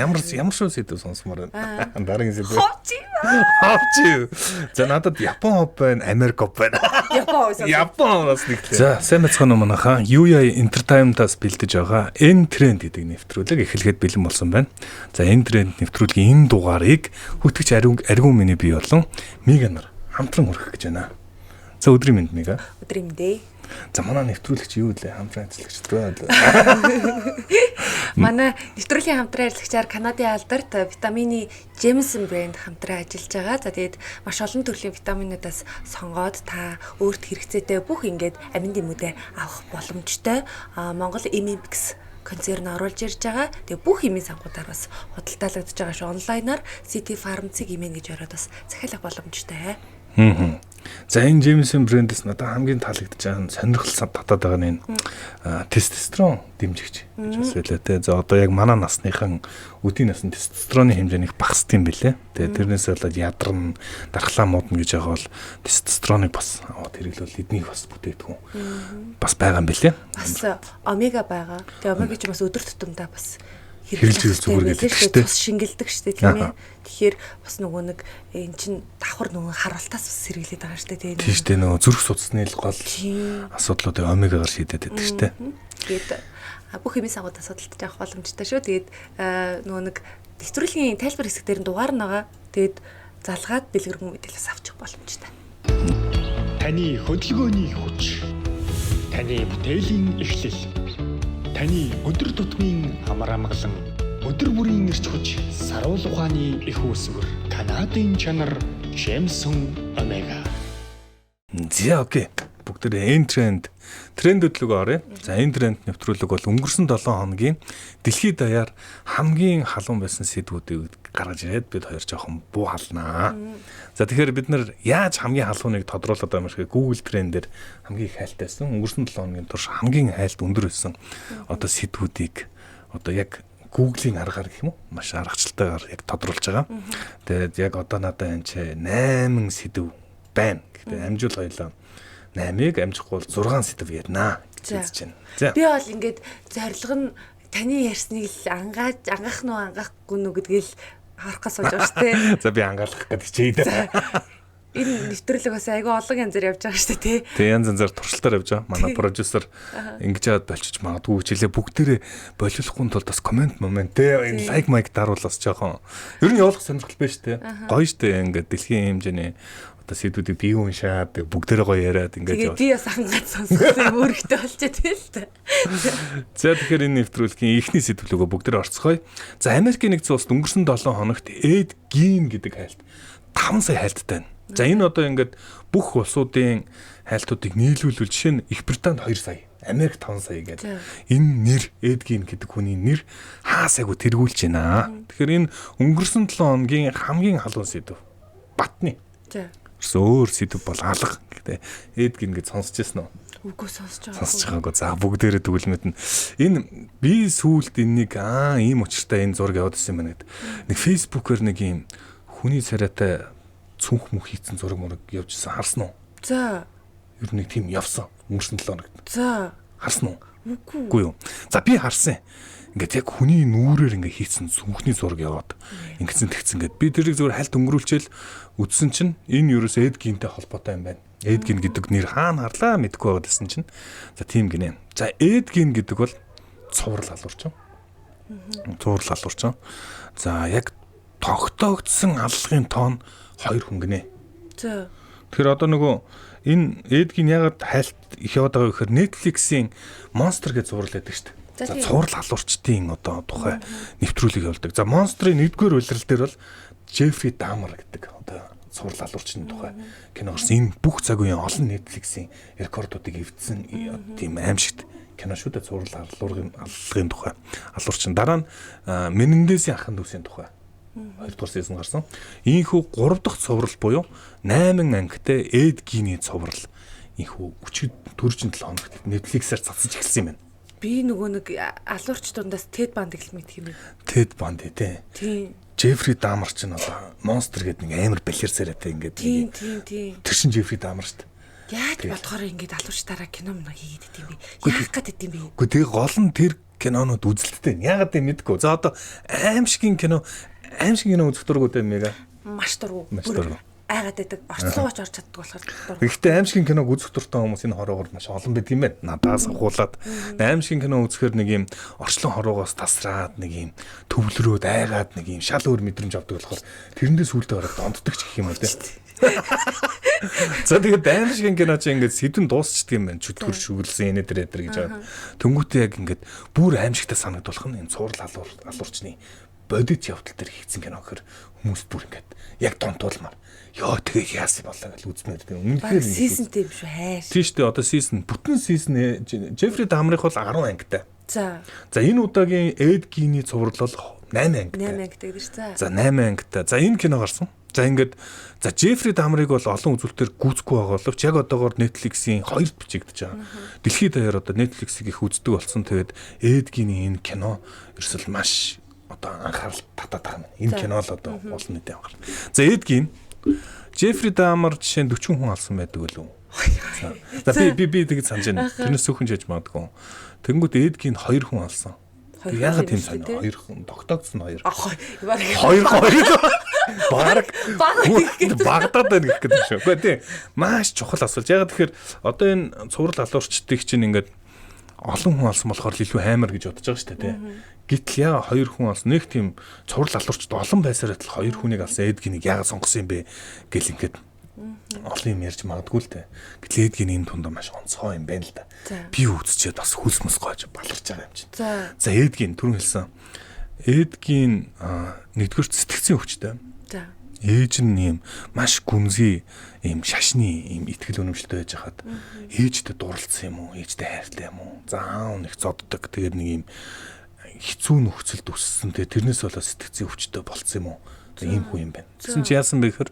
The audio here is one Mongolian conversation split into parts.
Ямар шүү сэдв сонсомоор байна. Дараагийн сэдв. Ховч. За надад Япон хоп байна, Америк хоп байна. Японоос нэг. За сайн бацхан уу манайхаа. UA Entertainment-аас бэлдэж байгаа N Trend гэдэг нэвтрүүлэг эхлэхэд бэлэн болсон байна. За N Trend нэвтрүүлгийн энэ дугаарыг хөтгөч аргун миний бий болон Мига нар хамтран хүргэх гэж байна. За өдрийн мэнд Мига. Өдрийн мэндэ. За манай нэвтрүүлэгч юу вэ? Хамтран ажиллагч дээ. Манай нэвтрүүлгийн хамтран ажиллагчаар Канадын алдарт витамины Jameson брэнд хамтран ажиллаж байгаа. За тэгээд маш олон төрлийн витаминуудаас сонгоод та өөрт хэрэгцээтэй бүх ингээд амин дэмүүдээ авах боломжтой. Монгол Imimix концерн оруулж ирж байгаа. Тэгээ бүх эмийн сангуудаар бас худалдаалагдж байгаа шүү. Онлайнаар City Pharmacy гэмэн гэж ороод бас захиалах боломжтой. За энэ Jameson брэндээс надад хамгийн таалагдж байгаа нь сонирхолтой татаад байгаа нь тестостерон дэмжигч гэж бас байлаа те. За одоо яг манай насныхан өдийн насны тестостероны хэмжээнийх багасд юм бэлээ. Тэгээ тэрнээс болоод ядарна, дархлаа муудна гэж байгаа бол тестостероныг бас аваад хэрэглүүл эднийг бас бүтээгдэхүүн бас байгаа юм бэлээ. Бас омега байгаа. Тэгээ омега ч бас өдөр тутамдаа бас хэрэглэж зүгээр гэдэг шүү дээ. Бас шингэлдэг шүү дээ тийм ээ. Тэгэхээр бас нөгөө нэг эн чин давхар нөгөө харуултаас бас сэргийлээд байгаа шүү дээ тийм. Тийм шүү дээ нөгөө зүрх судасны л гол асуудлуудыг омегагаар шийдээд байдаг шүү дээ. Тэгээд бүх эмийн сангуудаа судалдаж авах боломжтой шүү. Тэгээд нөгөө нэг нэвтрүүлгийн тайлбар хэсэг дээр дугаар нь байгаа. Тэгээд залгаад бэлгэрэн мэдээлэл авчих боломжтой. Таны хөдөлгөөний хүч. Таны бүтээлийн эхлэл. Таны өдөр тутмын амар амгалан өдөр бүрийн эрч хүч саруул ухааны их үүсвэр Канадын чанар Jameson Omega. За окей. Бүгдээ N Trend хөтлөгөө оръё. За N Trend нэвтрүүлэг бол өнгөрсөн 7 хоногийн дэлхийд даяар хамгийн халуун байсан сэдвүүдийг гаргаж ирээд бид хоёр жоохон буу халнаа. За тэгэхээр бид нар яаж хамгийн халууныг тодруулаад байгаа юм шиг Google Trend-ээр хамгийн их хайлтайсан өнгөрсөн 7 хоногийн турш хамгийн хайлт өндөр байсан одоо сэдвүүдийг одоо яг Google-ийн аргаар гэх юм уу маш аргачлалтайгаар яг тодруулж байгаа. Тэгээд яг одоо надад энэ ч 8 сэдв байна. Гэхдээ амжуул хоёлаа 8-ыг амжихгүй бол 6 сэдв ярина гэж байна. За. Би бол ингээд зорилго нь таны ярьсныг л ангаах нь ангаахгүй нү гэдгийг л харах гэж сууж байгаа шүү дээ. За би ангаалах гэдэг чийдэ. Энэ нэвтрүүлэг бас айгүй олон янзаар явж байгаа шүү дээ тий. Тэгээ янз янзаар туршилтаар явж байгаа. Манай продюсер ингэж яад болчих магадгүй хичээлээ бүгдээрээ болиулахгүй тулд бас комент те энэ лайк майк даруулаас жоохон ер нь явуулах сонирхол байна шүү дээ. Гоё шүү дээ ингээд дэлхийн хэмжээний сэдвүүдийг бие уншаад бүгдээрээ гоё яриад ингэж яваа. Тэгээ би бас ангаад сонсохтой өөрөөхтэй болчихсон тийм л та. За тэгэхээр энэ нэвтрүүлгийн эхний сэдвлөгөө бүгдээрээ орцгоё. За Америкийн нэгдсэн улсад өнгөрсөн 7 хоногт Эд Гин гэдэг хайлт 5 сая хайлттай байна. За энэ одоо ингээд бүх улсуудын хайлтуудыг нийлүүлвэл жишээ нь Их Британд 2 сая, Америк 5 сая гэдэг. Энэ нэр Эд Гин гэдэг хүний нэр хаасайгүй тэргүүлж байна. Тэгэхээр энэ өнгөрсөн 7 хоногийн хамгийн халуун сэдв Батны. За өөр сэдв бол алга гэдэг. Эд Гин гэж сонсч байсан уу? Үгүй сонсож байгаа. Сонсож байгаагүй. За бүгдээрээ төгөлмөд нь энэ би сүүлд энэнийг ийм учиртай энэ зураг яваад ирсэн байна гэдэг. Нэг фэйсбүүкээр нэг ийм хүний царайтай цүнх мөх хийцэн зураг мөрөг явжсэн харсан уу? За. Ер нь нэг тийм явсан. Өнгөрсөн 7 хоногт. За. Харсан уу? Үгүй юу. За би харсан. Ингээд яг хүний нүрээр ингээд хийцэн зүнхний зураг яваад ингэсэн тэгсэн ингээд би тэрийг зөвхөн хальт өнгөрүүлчихэл үдсэн чинь энэ ерөөс Эд Гинтэй холбоотой юм байна. Эд Гин гэдэг нэр хаана харлаа мэдэхгүй байгаад байсан чинь за тийм гинэ. За Эд Гин гэдэг бол цуврал халуурч. Цуврал халуурч. За яг тогтоогдсон аллагын тоон 2 хүн гинэ. За. Тэгэхээр одоо нөгөө энэ Эд Гин ягаад хальт их яваад байгаа вэ гэхээр Netflix-ийн Monster гэж зурлал байдаг шүү дээ. За цуврал халуурчдын одоо тухай нэвтрүүлэг явуулдаг. За Monster-ийн 1-р улирал дээр бол Jeffrey Dahmer гэдэг одоо цуврал халуурчдын тухай кино гарсан. Энэ бүх цаг үеийн олон Netflix-ийн рекордуудыг эвдсэн тийм аимшигт кино шүү дээ. Цуврал халуургын тухай. Халуурчин дараа нь Menendez-ийн ахын дүүсийн тухай 2-р сезон гарсан. Ийхүү 3 дахь цуврал буюу 8 ангитай Эд Гиний цуврал ийхүү 40-47 хоногт Netflix-аар цацаж эхэлсэн юм байна. Би нөгөө нэг алуурч дундаас Тед Бандыг л мэдх юм бэ. Тед Банд тий. Тийм. Jeffrey Dahmer ч н одоо Monster гэдэг нэг амар балерсараатай ингээд. Тийм. Тэр чин Jeffrey Dahmer шүү дээ. Яаж бодохоор ингээд алуурч дараа кино мөн хийгээд идэв юм бэ? Яах гээд идэв юм бэ? Үгүй тэгээ гол нь тэр кинонууд үзэлттэй. Яагаад гэвэл мэдгүй. За одоо аимшигын кино үзэх дургуудаа мега. Маш дургу. Айгаад байдаг. Орцлогооч орж чаддаг болохоор дургу. Гэхдээ аимшигын киног үзэх дуртай хүмүүс энэ хороогоор маш олон байдаг юм байна. Надаас ахуулаад аимшигын кино үзэхээр нэг юм орчлон хорогоос тасраад нэг юм төвлөрөөд айгаад нэг юм шал өөр мэдрэмж авдаг болохоор тэрэндээ сүултээ гараад донддог ч гэх юм уу те. За тэгээд аимшигын кино чи ингээд сэдвэн дуусчдаг юм байна. Чөтгөр шүглсэн энэ дээр гэж байгаа. Тэнгүүтээ яг ингээд бүр аимшигтай санагдуулах нь энэ цуврал алуурчны бодит явдал дээр хийцэн кино гэхээр хүмүүс бүр ингээд яг донтуулмаар ёо тэгээ яасан болоо гэж үзнэ гэдэг. Үнэхээр сизонтэй юм шүү хайр. Тийм шүү дээ. Одоо сизон бүтэн сизон Джеффри Дамрих бол 10 ангитай. За энэ удаагийн Эд Гиний цуврал бол 8 ангитай. 8 ангитай гэж за. За 8 ангитай. За энэ кино гарсан. За ингээд за Джеффри Дамриг бол олон үзүүлэлтээр гүйцэхгүй байгаа боловч яг одоогоор Netflix-ийн 2-т бичигдэж байгаа. Дэлхийд даяар одоо Netflix-ийг их үздэг болсон. Тэгээд Эд Гиний энэ кино ерөөсөл маш одоо анхаарал татаад байгаа юм. Энэ кино л одоо олон нийтэд анхаарал. За Эд Гин Джеффри Дамар жишээ нь 40 хүн алсан байдаг үлээ. За би тэгээд санаж байна. Тэрнээс сөхөн жиж магадгүй. Тэнгүүд Эд Гин 2 хүн алсан. Яагаад тийм сайн 2 хүн тогтоогдсон 2. 2 Багдад байна гэх гэдэг шүү. Үгүй тийм. Маш чухал асуулт. Яагаад тэгэхээр одоо энэ цуврал алуурчдыг чинь ингээд олон хүн алсан болохоор илүү хаймар гэж бодож байгаа шүү дээ тийм. Гэтэл яа 2 хүн алсан нэг тийм цуврал алуурчд олон байсаар адил 2 хүнийг алсан Эд Гинийг яагаад сонгосон юм бэ гэл ингээд олон юм ярьж магадгүй л дээ. Гэтэл Эд Гиний энэ тундаа маш онцгой юм байна л да. Би үзчихээд бас хөлс мөс гоож баларч байгаа юм чинь. За Эд Гин түрүүн хэлсэн. Эд Гин нэгдүгээр сэтгцийн өвчтэй. За. Ээж нь юм маш гүнзгий юм шашны юм итгэл үнэмшилтэй байж хахад ээжтэй дурлцсан юм уу? Ээжтэй хайртай юм уу? Заав нэг зоддог. Тэгээд нэг юм хэцүү нөхцөлд өссөн. Тэрнээс болоод сэтгцийн өвчтэй болцсон юм уу? Ийм хүн юм байна. Тэгсэн чи яасан бэ гэхээр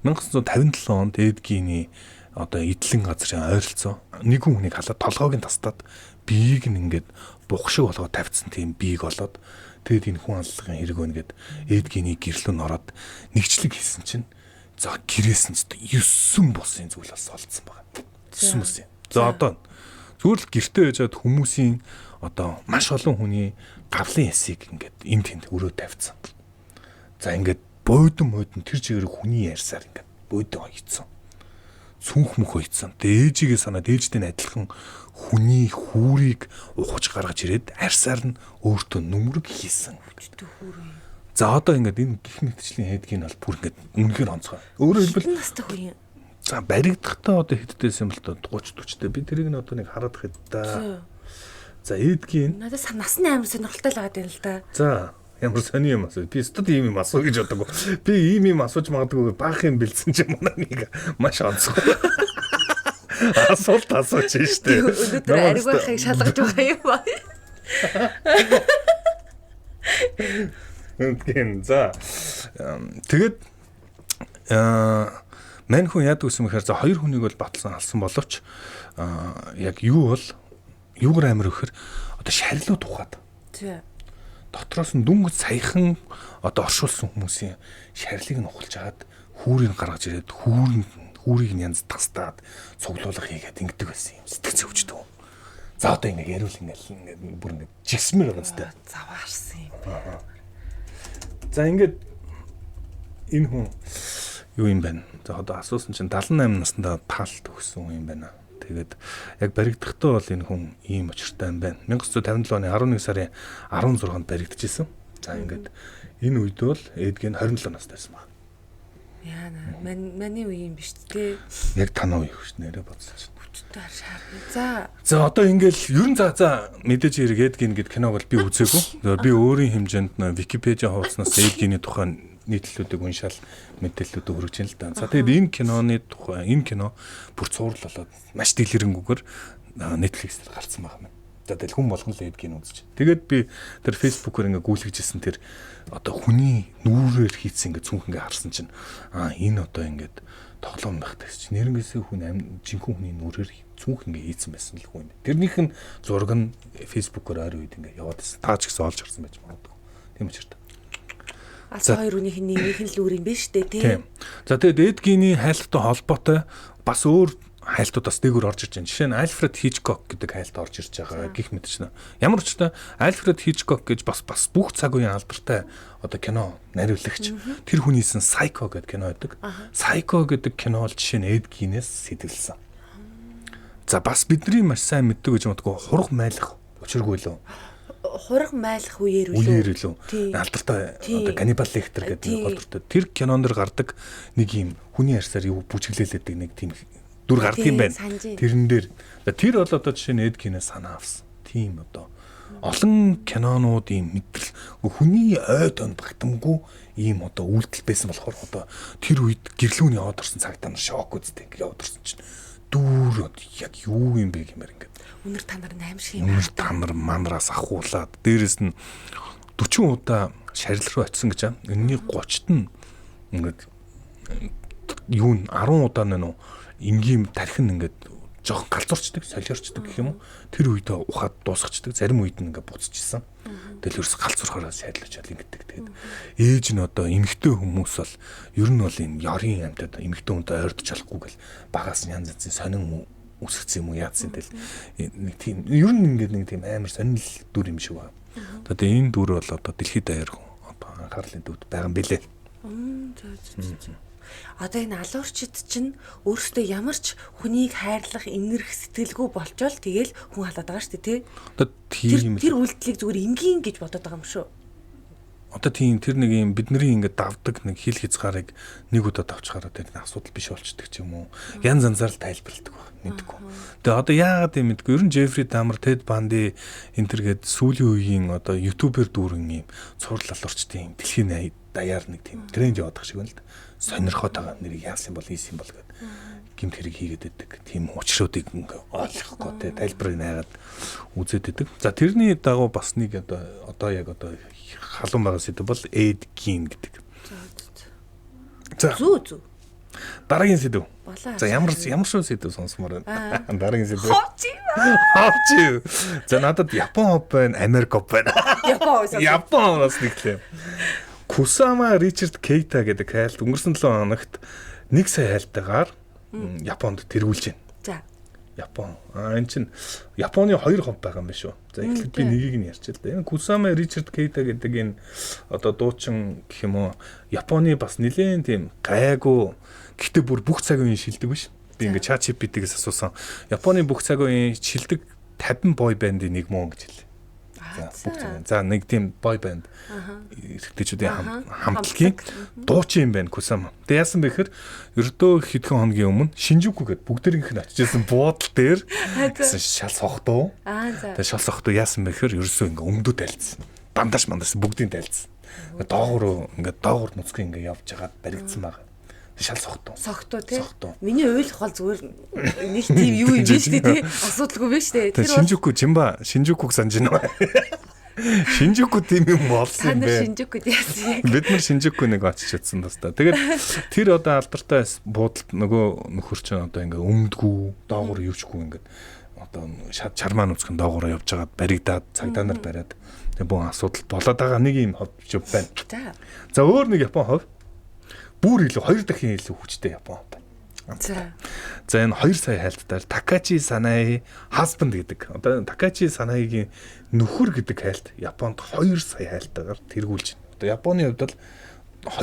1957 онд Эд Гиний одоо эдлэн газрын ойролцоо нэг хүнийг халаад толгойг нь тастаад биеийг нь ингээд бух шиг болгоод тавьсан тийм биеийг болоод тэгээд энэ хүн аллагын хэрэг өнгээд Эд Гиний гэрлүү н ороод нэгчлэг хийсэн чинь за гэрээс нь 9 булсын зүйл бас олдсон байгаа. 9 булсын. За одоо зүгээр л гэртээ байжгаад хүмүүсийн одоо маш олон хүний гавлын эсийг ингээд энд тэнд өрөө тавьсан. За ингээд бойдон тэр чигээр хүний ярьсаар ингээд бойдон хоёцсон. Сүнх мөх хоёцсон. Ээжигээ санаад ээжтэй адилхан хүний хүүрийг ухаж гаргаж ирээд арьсаар нь өөртөө нүмерэг хийсэн. За одоо ингээд энэ гих мэтчлийн Эд Гин бол бүр ингээд үнэхээр онцгой. Өөрөөр хэлбэл настай хүн юм. За баригдахтаа одоо хэддээс юм л доо 30 40-тэй. Би тэрийг нь одоо нэг хараад хэд та. За Эд Гин надад насны амар сонирхолтой л байгаа юм л да. За ямар сони юм асуу. Би студ ийм юм асуу гэж боддог. Би ийм юм асууж магадгүй баах юм бэлдсэн ч манай нэг маш онцгой. Асуулт асууж штэ. Өнөөдөр ариг байхыг шалгаж байгаа юм ба. Үнэн за. Тэгээд мань хүн яадаг гэсэн мэхээр за 2 хүнийг бол батлсан алсан боловч яг юу бол юугаар амир өгөхөр одоо шарилууд ухаад. Тий. Дотроос нь дүнг саяхан одоо оршуулсан хүмүүсийн шарилыг нь ухалж агаад хүүрийг гаргаж ирээд хүүрийг нь янз тастаад цуглуулга хийгээд ингэдэг байсан юм. Сэтгцэн өвчтөө. За одоо ингэ яриул ингээд бүр ингэ жигсмэр байгаа зү. Заваарсан юм. За ингээд энэ хүн юу юм бэ? За одоо асуусан чинь 78 наснда таалт өгсөн хүн юм байна. Тэгээд яг баригдахдаа бол энэ хүн ийм очиртай юм байна. 1957 оны 11 сарын 16-нд баригдчихсэн. За ингээд энэ үед бол Эд Гин 27 настай байсан баг. Яана, маний үе юм биш үү? Яг танаа үе хөш нэрэ бодсон чинь. Хүчтэй шаарна. За одоо ингээл ерөн за мэдээж хэрэг Эд Гин гэд киног бол би үзээгүй. Би өөрийн хэмжээнд Википедиа хуудаснаас Эд Гиний тухай нийтлэлүүдийг уншаал мэдээллүүд өргөж ин л да. За тэгээд энэ киноны тухай энэ кино бүр цуврал болоод маш дэлгэрэнгээр Netflix дээр гарсан байгаа юм. За тэгэл хүн болгон л Эд Гин үзэж. Тэгээд би тэр Facebook-оор ингээ гүйлгэжсэн тэр одоо хүний нүүрээр хийцэн ингээ цүнх ингээ харсан чинь энэ одоо ингээд тоглоом байхтай чинь нэрнгээсээ хүн жинхэнэ хүний нүүрээр цүнх ингээ хийцэн байсан л хүн. Тэрнийх нь зураг нь Facebook-оор ойр үед ингээ яваад байсан. Таа ч гэсэн олж харсан байж магадгүй. Тийм учраас алсан 2 хүний нэмийнх нь л үүр юм биш үү те. Тийм. За тэгээд Эд Гиний хайлттай холбоотой бас өөр хайлтуудаас дээгүүр орж ирж байна. Жишээ нь Альфред Хичкок гэдэг хайлт орж ирж байгаа гих мэдчихнэ. Ямар ч та Альфред Хичкок гэж бас бүх цаг үеийн алдартай одоо кино нариулагч. Тэр хүн хийсэн Psycho гэдэг кино байдаг. Psycho гэдэг кино бол жишээ нь Эд Гиннес сэтгэлсэн. За бас бидний маш сайн мэддэг гэж бодгоо хураг майлах учиргүй лөө. Хураг майлах үеэр үлээ. Алдартай одоо Каннибал Лектер гэдэг нэг голдортой. Тэр кинонд гардаг нэг юм хүний арьсаар юу бүжиглээлээдэг нэг тийм дүр гардаг юм байна. Тэрэн дээр тэр бол одоо жишээ нь Эд Гиннес санаа авсан. Тийм одоо олон кинонууд ийм мэдрэл хүний ойд он багтамгүй ийм одоо үйлдэл байсан болохоор одоо тэр үед гэрлүүний яваад орсон цагтаа шок үздэг яваад орсон чинь дүүр яг юу юм бэ гэмээр ингээд үнэр танаар 8 шиг юм. Үнэр танаар манараас ахуулаад дээрэс нь 40 удаа шарил руу очисон гэж байна. Энэний 30-т нь ингээд юу н 10 удаа нэ энгийн тархин ингээд жоохон галзуурчдаг, солиорчдаг гэх юм уу. Тэр үед ухаад дуусчихдаг. Зарим үед нь ингээд буцчихсан. Тэгэл ерөөс галзуурхаараа шайлуулж чад ингэдэг. Тэгээд ээж нь одоо эмэгтэй хүмүүс бол ер нь бол энэ ёрын амьтад эмэгтэй хүнтэй ойртож чадахгүй гэл багаас нь янз янзын сонин үсгэсэн юм уу яатсан тэл нэг тийм ер нь ингээд нэг тийм амар сонирхол дүр юм шиг байна. Тэгээд энэ дүр бол одоо дэлхийд даяар одоо анхаарлын дүр байгаа юм бэлээ. Одоо энэ алуурчид чинь өөрсдөө ямар ч хүнийг хайрлах инэрх сэтгэлгүй болчоол тэгэл хүн халаад байгаа шүү дээ тий. Тэр үйлдэлийг зүгээр энгийн гэж бодоод байгаа юм шүү. Одоо тийм тэр нэг юм бидний ингээд давдаг нэг хил хязгаарыг нэг удаа давчхаараа тэр асуудал биш болчдөг ч юм уу. Янз янзаар л тайлбарладаг баг мэдгүй. Тэгээ одоо яагаад юм мэдгүй. Ер нь Джеффри Дамер, Тед Банди энэ төргээд сүүлийн үеийн одоо ютубер дүүрэн юм цуврал алуурчдын дэлхийн даяар нэг тийм тренд яваад байгаа шиг байна л да. Сонирхоод байгаа нэрийг яасан бол ийсэн бол гэдэг гимт хэрэг хийгээд байдаг. Тийм учруудыг ингээ ойлгохгүй те тайлбарыг найгаад үзээд байдаг. За тэрний дагуу бас нэг одоо яг халуун байгаа сэдв бол Эд Гин гэдэг. За зүү. Дараагийн сэдв. За ямар шүү сэдв сонсомоор байна. Дараагийн сэдв. Ховчи. За надад Япон хоп байна, Америк хоп байна. Японоос нэглээ. Кусама Ричард Кейта гэдэг хайлт өнгөрсөн 7 хоногт 1 сая хайлтаагаар Японд тэргүүлж байна. За. Япон. Энэ чинь Японы 2 хов байгаа юм биш үү? За эхлээд би нэгийг нь ярьчих л да. Энэ Кусама Ричард Кейта гэдэг энэ одоо дуучин гэх юм уу Японы бас нэлээд тийм гайгүй гэхдээ бүр бүх цаг үеийн шилдэг биш. Би ингээд ChatGPT-гээс асуусан. Японы бүх цаг үеийн шилдэг 50 бой бандын нэг мөн гэж хэлээ. За нэг тийм бой банд эрэгтэйчүүдийн хамтлагийн дуучин юм байна Кусама. Тэгээ яасан бэ гэхээр ердөө хэдхэн хоногийн өмнө Шинжуку гэдэг бүгдээрийнх нь очижсэн буудал дээр шал сохтуу. Тэгээ шал сохтуу яасан бэ гэхээр ерөөсөө ингээ өмдөө тайлцсан. Бандаж бүгдийн тайлцсан. Доогуур нүцгэн ингээ явж хагаад баригдсан байгаа. Шал сохтуу тий. Миний ойлгох бол зүгээр нэг тийм юу юм биш тий. Асуудалгүй биш тий. Тэр Шинжукуг санаж байна. Шинжуку тийм юм болсон юм бэ. Шинжукуд яасан. Бид нар Шинжуку нэг очиж чадсан тастаа. Тэгээд тэр одоо алдартай буудалд нөгөө нөхөр чинь одоо ингээ өмдгүү, доогуур юучгүй ингээ одоо чармаа нүцгэн доогуур явж хагаад баригдаад цагдаа нар бариад тэг бүх асуудал болоод байгаа нэг юм хов байна. За өөр нэг Япон хов бүр илүү 2 дахин илүү хүчтэй Япон байна. За энэ 2 сая хайлттаар Такачи Санаи husband гэдэг. Одоо Такачи Санаигийн нөхөр гэдэг хайлт Японд 2 сая хайлттайгаар тэргүүлж байна. Одоо Японы хувьд бол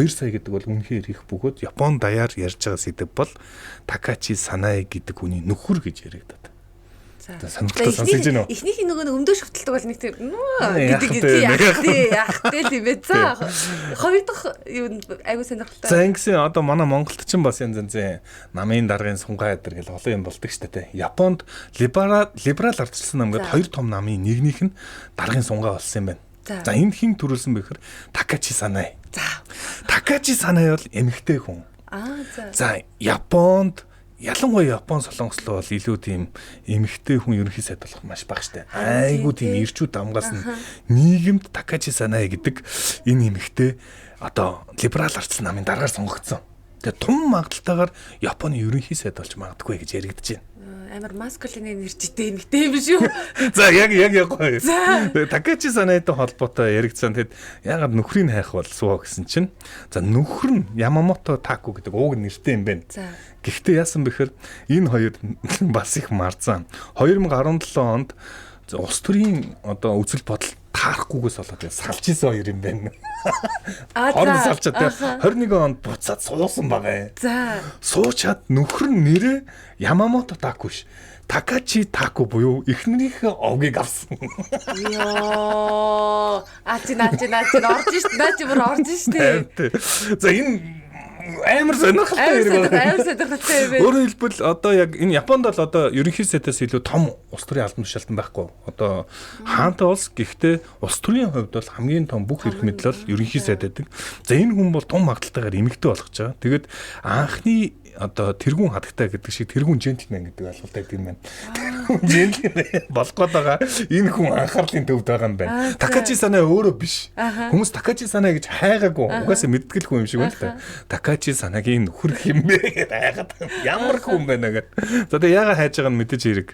2 сая гэдэг бол үнэхээр их бөгөөд Япон даяар ярьж байгаа сэдв бол Такачи Санаи гэдэг хүний нөхөр гэж яригдаад. За сонирхолтой сонсож байна уу? Эхнийх нөгөө өмдөө шүтэлдэг бол нэг тийм гэдэг яахтэй л юм бэ. За хоёр дахь юу айгуу сонирхолтой. За ингэсэн одоо манай Монголд ч бас янз янзын намын даргын сунгаа эдэр гэл олон юм болдог шүү дээ. Японд либерал ардчилсан нам гэдэг 2 том намын нэгнийх нь даргын сунгаа болсон юм байна. За энд хэн төрүүлсэн бэ гэхээр Такачи Санаи. За Такачи Санаи бол эмэгтэй хүн. За Японд ялангуяа Япон солонгослоо бол илүү тийм эмэгтэй хүн ерөнхий сайд болох маш бага штэ. Айгуу тийм ирчүүд амгаалсан нийгэмд Такачи Санаи гэдэг энэ эмэгтэй одоо либерал ардчилсан намын дараагаар сонгогдсон. Тэгээ тун магадaltaгаар Японы ерөнхий сайд болж магадгүй гэж яригдэж байна. амар маскулин энержитэй эмэгтэй юм шүү. За яг гоё. Такачи санаатай холбоотой яригдсан. Тэгэд ягаад нөхрийг хайх болсоо гэсэн чинь за нөхөр нь Ямамото Таку гэдэг ууг нэртэй юм байна. Гэхдээ яасан бэхээр энэ хоёр бас их марзан. 2017 онд улс төрийн одоо үзэл бодол таарахгүйгээс болоод салж исэн хоёр юм байна. Хорн салчаад 21 онд буцаад суусан байгаа. За. Суучаад нөхөр нь нэрээ Ямамото Таку ш. Такачи Таку буюу эхнэрийнхээ овгийг авсан. Йоо. Орж штэ. За энэ амар сонирхолтой юм байна. Өөрөөр хэлбэл одоо яг энэ Японд бол одоо ерөнхий сайдаас илүү том улс төрийн албан тушаалтан байхгүй. Одоо хаантай улс гэхдээ улс төрийн хувьд бол хамгийн том бүх эрх мэдэл бол ерөнхий сайд байдаг. За энэ хүн бол том магадaltaйгаар эмэгтэй болгож байгаа. Тэгээд анхны одоо тэргүүн хатагтай гэдэг шиг тэргүүн джентльмен гэдэг алгуултай гэдэг юм байна. Джентльмен болгоод байгаа энэ хүн анхаарлын төвд байгаа юм байна. Такачи санаа өөрөө биш. Хүмүүс Такачи санаа гэж хайгаагүй. Угаасаа мэддэг хүн юм шиг байна л да. Такачи санаагийн нөхөр хэмбэ гэдэг хайгаад ямар хүн байна гэдэг. За тэгээ яага хайж байгаа нь мэдээж хэрэг